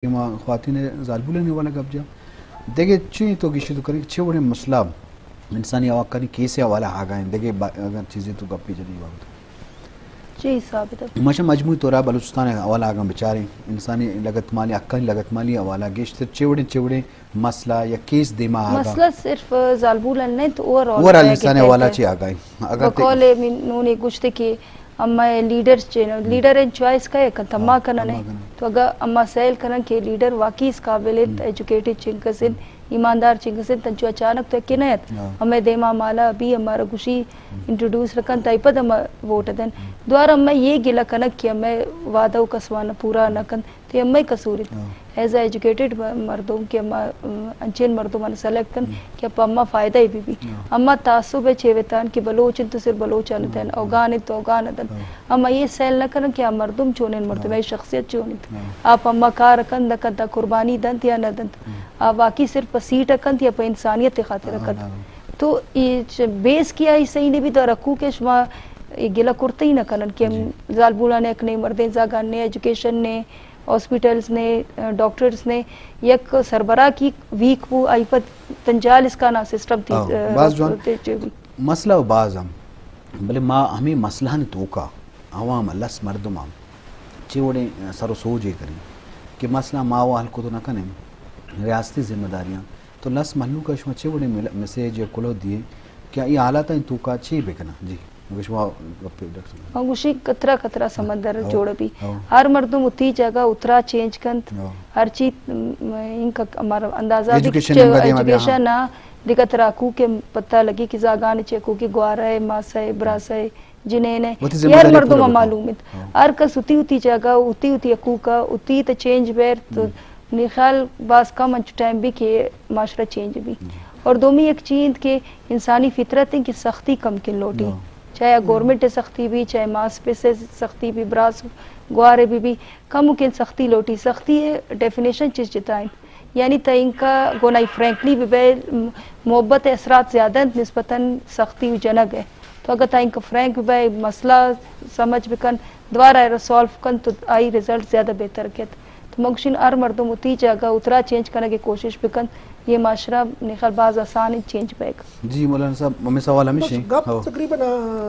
ما خواتین ظالبولنے والا گپ جا دیکھے چوئی تو گیشی تو کری چھے وڑے مسئلہ انسانی آواقع نہیں کیسے حوالہ آگائیں دیکھے اگر چیزیں تو گپ پی جنی بابت جی ثابت ہے ماشا مجموعی طورہ بلوچستان حوالہ آگاں بچاریں انسانی لگت مالی اکانی لگت مالی حوالہ گیشتر چھے وڑے مسئلہ یا کیس دیما آگاں مسئلہ صرف ظالبولن نہیں تو اوورال انسانی حوالہ چھے آگائیں بقول نونے گوشتے کہ اما leaders Chinu leader in choice کا ہے تما کننے تو اگر اما سیل کنن کہ لیڈر واقعی اس قابلیت ایجوکیٹڈ چنکسن ایماندار چنکسن تنچو اچانک تو کنیت ہمیں دیما مالا ابھی ہمارا گوشی انٹروڈیوس رکھن تائپد ہم ووٹ دن دوار ہمیں یہ گلا کنک کہ ہمیں وعدہ و کسوانا پورا نکن تو ہمیں قصوری ایز اے ایجوکیٹڈ مردم کہ ہم انچین مردم ان سلیکٹ کن کہ اما فائدہ ہی بھی اما تعصب ہے چھویتان کہ بلوچن تو صرف بلوچان دن اوگان تو اوگان دن اما یہ سیل نہ کرن کہ مردم چونن مردم ہے شخصیت چونن آپ اما کار کن دکن تا قربانی دن یا نہ دن آپ واقعی صرف سیٹ کن یا پہ انسانیت خاطر کن تو یہ بیس کیا ہی صحیح نے بھی تو رکھو کہ شما گلا کرتے ہی نہ کنن کہ ظالبولا نے اکنے مردیں زاگان نے ایجوکیشن نے ہاسپٹلز نے ڈاکٹرز نے یک سربراہ کی ویک وہ آئی پر تنجال اس کا نا سسٹم تھی بعض جوان مسئلہ و بعض ہم بلے ما ہمیں مسئلہ نے توکا عوام لس مردم ہم چی وڑے سر و سوجے کریں کہ مسئلہ ما و حل کو تو نہ کنیں ریاستی ذمہ داریاں تو لس محلو کا شما چی وڑے میسیج یا کلو دیے کیا یہ حالات ہیں توکا چی بکنا جی گوشی کترا کترا سمندر جوڑ بھی ہر مردم اتی جگہ اترا چینج کنت ہر چیز ان کا ہمارا اندازہ ایجوکیشن نہ دکت راکو کے پتہ لگی کہ زاگان چیکو کی گوارا ہے ماسا ہے براسا ہے جنین ہے یہ ہر مردم معلومت ہر کس اتی جگہ اتی اکو کا اتی تا چینج بیر تو خیال باز کم انچ ٹائم بھی کہ معاشرہ چینج بھی اور دومی ایک چیز کہ انسانی فطرت ہے کہ سختی کم کن لوٹی چاہے گورنمنٹ سختی بھی چاہے ماس پہ سے سختی بھی براس گوارے بھی کم ممکن سختی لوٹی سختی ہے ڈیفینیشن چیز جتائیں یعنی تا ان کا گونائی فرینکلی بھی محبت اثرات زیادہ نسبتاً سختی جنگ ہے تو اگر تا ان کا فرینک بھی مسئلہ سمجھ بکن دوبارہ ریسولف کن تو آئی رزلٹ زیادہ بہتر کہت تو مگشن ہر مردم اتی جگہ اترا چینج کرنے کی کوشش بکن یہ معاشرہ نخل باز آسان چینج پائے گا جی مولانا صاحب ہمیں سوال ہمیشہ تقریباً